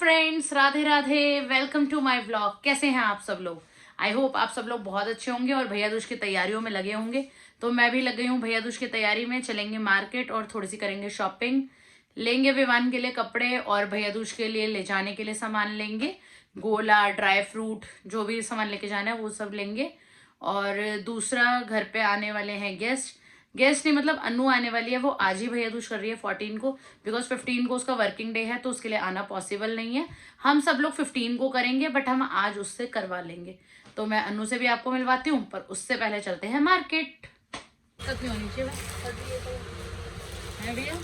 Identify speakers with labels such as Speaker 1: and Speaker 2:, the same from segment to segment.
Speaker 1: Friends, Radhe Radhe. Welcome to my vlog. कैसे हैं आप सब लोग? आई होप आप सब लोग बहुत अच्छे होंगे और भैया दूज की तैयारियों में लगे होंगे। तो मैं भी लग गई हूँ भैया दूज की तैयारी में। चलेंगे मार्केट और थोड़ी सी करेंगे शॉपिंग। लेंगे विवान के लिए कपड़े और भैया दूज के लिए ले जाने के लिए सामान लेंगे। गोला, ड्राई फ्रूट, जो भी सामान लेके जाना है वो सब लेंगे। और दूसरा, घर पे आने वाले हैं गेस्ट। गेस्ट नहीं, मतलब अनु आने वाली है। वो आज ही भैया दूज कर रही है 14 को, बिकॉज 15 को उसका वर्किंग डे है, तो उसके लिए आना पॉसिबल नहीं है। हम सब लोग 15 को करेंगे, बट हम आज उससे करवा लेंगे। तो मैं अनु से भी आपको मिलवाती हूँ, पर उससे पहले चलते हैं मार्केट। नीचे है भैया।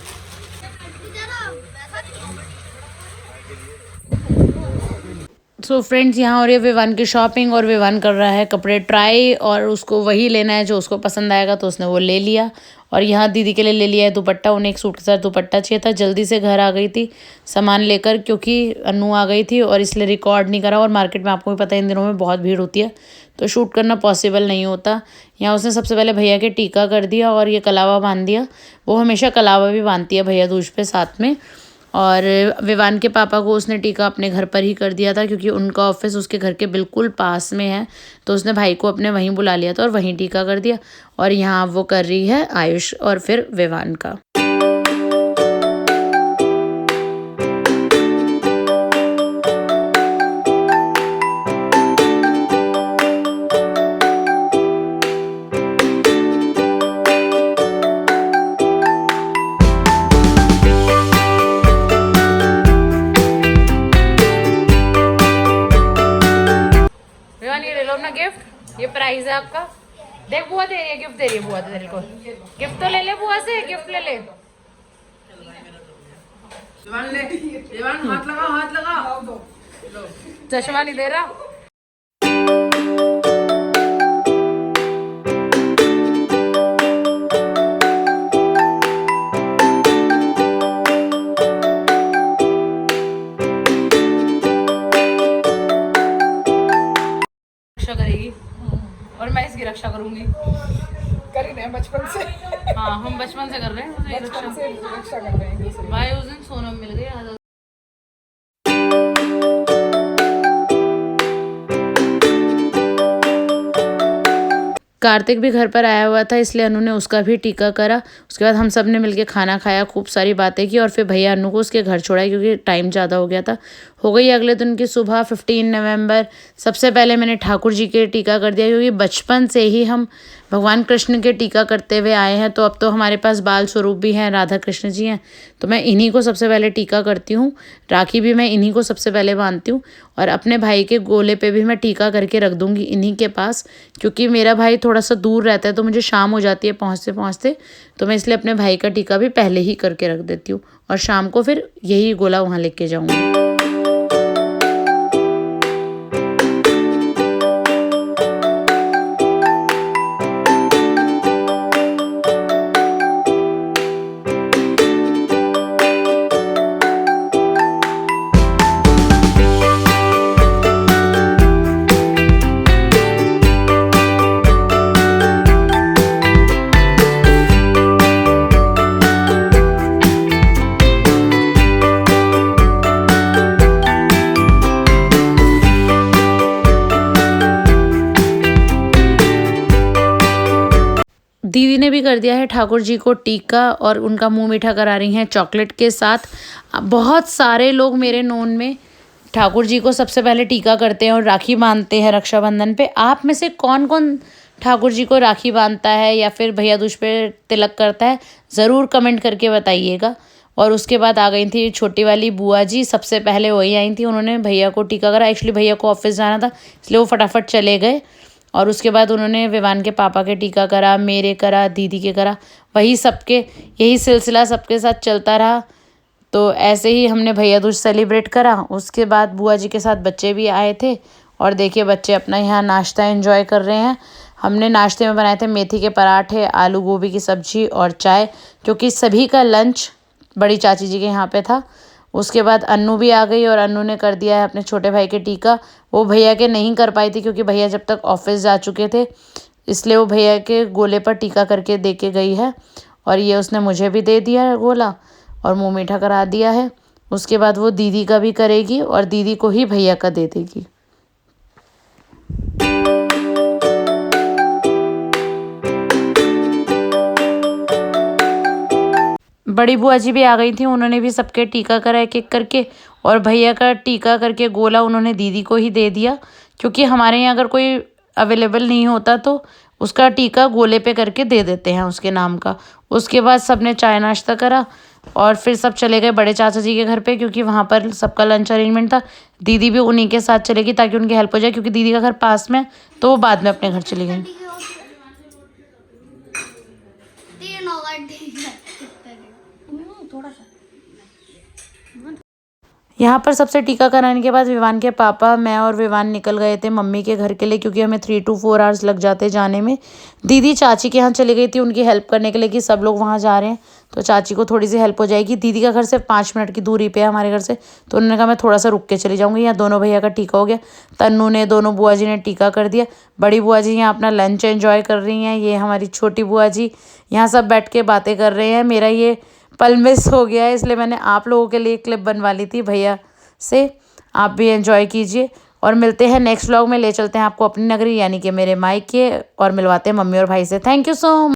Speaker 1: सो फ्रेंड्स, यहाँ हो रही है विवान की शॉपिंग और विवान कर रहा है कपड़े ट्राई, और उसको वही लेना है जो उसको पसंद आएगा, तो उसने वो ले लिया। और यहाँ दीदी के लिए ले लिया है दुपट्टा। उन्हें एक सूट के साथ दुपट्टा चाहिए था। जल्दी से घर आ गई थी सामान लेकर, क्योंकि अनु आ गई थी, और इसलिए रिकॉर्ड नहीं करा। और मार्केट में आपको भी पता है इन दिनों में बहुत भीड़ होती है, तो शूट करना पॉसिबल नहीं होता। यहाँ उसने सबसे पहले भैया के टीका कर दिया और ये कलावा बांध दिया। वो हमेशा कलावा भी बांधती है भैया दूज पे साथ में। और विवान के पापा को उसने टीका अपने घर पर ही कर दिया था, क्योंकि उनका ऑफिस उसके घर के बिल्कुल पास में है। तो उसने भाई को अपने वहीं बुला लिया था और वहीं टीका कर दिया। और यहाँ वो कर रही है आयुष और फिर विवान का। गिफ्ट, ये प्राइस है आपका। देख बुआ दे रही है, गिफ्ट दे रही है बुआ तेरे को। गिफ्ट तो ले ले बुआ से, गिफ्ट ले ले। हाथ लगा, हाथ लगा। चश्मा नहीं दे रहा। करेगी और मैं इसकी रक्षा करूंगी।
Speaker 2: कर ही रहे हैं बचपन से।
Speaker 1: हाँ, हम बचपन से कर रहे हैं,
Speaker 2: बचपन से रक्षा कर रहे हैं।
Speaker 1: भाई उस दिन सोनम मिल गई। कार्तिक भी घर पर आया हुआ था, इसलिए अनु ने उसका भी टीका करा। उसके बाद हम सब ने मिलके खाना खाया, खूब सारी बातें की, और फिर भैया अनु को उसके घर छोड़ा, क्योंकि टाइम ज़्यादा हो गया था। हो गई अगले दिन की सुबह 15 नवंबर। सबसे पहले मैंने ठाकुर जी के टीका कर दिया, क्योंकि बचपन से ही हम भगवान कृष्ण के टीका करते हुए आए हैं। तो अब तो हमारे पास बाल स्वरूप भी हैं, राधा कृष्ण जी हैं, तो मैं इन्हीं को सबसे पहले टीका करती हूँ। राखी भी मैं इन्हीं को सबसे पहले बांधती हूँ, और अपने भाई के गोले पे भी मैं टीका करके रख दूँगी इन्हीं के पास, क्योंकि मेरा भाई थोड़ा सा दूर रहता है, तो मुझे शाम हो जाती है पहुँचते पहुँचते। तो मैं इसलिए अपने भाई का टीका भी पहले ही करके रख देती हूँ, और शाम को फिर यही गोला वहाँ लेके जाऊँगी। दीदी ने भी कर दिया है ठाकुर जी को टीका, और उनका मुंह मीठा करा रही हैं चॉकलेट के साथ। बहुत सारे लोग मेरे नोन में ठाकुर जी को सबसे पहले टीका करते हैं और राखी बांधते हैं रक्षाबंधन पे। आप में से कौन कौन ठाकुर जी को राखी बांधता है या फिर भैया दूज पे तिलक करता है, ज़रूर कमेंट करके बताइएगा। और उसके बाद आ गई थी छोटी वाली बुआ जी, सबसे पहले वही आई थी। उन्होंने भैया को टीका करा। एक्चुअली भैया को ऑफिस जाना था, इसलिए वो फटाफट चले गए। और उसके बाद उन्होंने विवान के पापा के टीका करा, मेरे करा, दीदी के करा। वही सबके, यही सिलसिला सबके साथ चलता रहा। तो ऐसे ही हमने भैया दूज सेलिब्रेट करा। उसके बाद बुआ जी के साथ बच्चे भी आए थे, और देखिए बच्चे अपना यहाँ नाश्ता एंजॉय कर रहे हैं। हमने नाश्ते में बनाए थे मेथी के पराठे, आलू गोभी की सब्जी और चाय, क्योंकि सभी का लंच बड़ी चाची जी के यहाँ पे था। उसके बाद अन्नू भी आ गई, और अन्नू ने कर दिया है अपने छोटे भाई के टीका। वो भैया के नहीं कर पाई थी, क्योंकि भैया जब तक ऑफिस जा चुके थे, इसलिए वो भैया के गोले पर टीका करके दे के गई है। और ये उसने मुझे भी दे दिया है गोला, और मुँह मीठा करा दिया है। उसके बाद वो दीदी का भी करेगी और दीदी को ही भैया का दे देगी। बड़ी बुआ जी भी आ गई थी, उन्होंने भी सबके टीका करा एक एक करके, और भैया का टीका करके गोला उन्होंने दीदी को ही दे दिया, क्योंकि हमारे यहाँ अगर कोई अवेलेबल नहीं होता तो उसका टीका गोले पे करके दे देते हैं उसके नाम का। उसके बाद सबने चाय नाश्ता करा और फिर सब चले गए बड़े चाचा जी के घर पे, क्योंकि वहाँ पर सबका लंच अरेंजमेंट था। दीदी भी उन्हीं के साथ चलेगी ताकि उनकी हेल्प हो जाए, क्योंकि दीदी का घर पास में, तो वो बाद में अपने घर चली गई। यहाँ पर सबसे टीका कराने के बाद विवान के पापा, मैं और विवान निकल गए थे मम्मी के घर के लिए, क्योंकि हमें 3 to 4 आवर्स लग जाते जाने में। दीदी चाची के यहाँ चली गई थी उनकी हेल्प करने के लिए, कि सब लोग वहाँ जा रहे हैं तो चाची को थोड़ी सी हेल्प हो जाएगी। दीदी का घर सिर्फ 5 मिनट की दूरी पे है हमारे घर से, तो उन्होंने कहा मैं थोड़ा सा रुक के चली जाऊँगी। यहाँ दोनों भैया का टीका हो गया, तन्नू ने, दोनों बुआ जी ने टीका कर दिया। बड़ी बुआ जी यहाँ अपना लंच एंजॉय कर रही हैं, ये हमारी छोटी बुआ जी यहाँ सब बैठ के बातें कर रहे हैं। मेरा ये पल मिस हो गया है, इसलिए मैंने आप लोगों के लिए क्लिप बनवा ली थी भैया से। आप भी एंजॉय कीजिए और मिलते हैं नेक्स्ट व्लॉग में। ले चलते हैं आपको अपनी नगरी यानी कि मेरे मायके, और मिलवाते हैं मम्मी और भाई से। Thank you so much.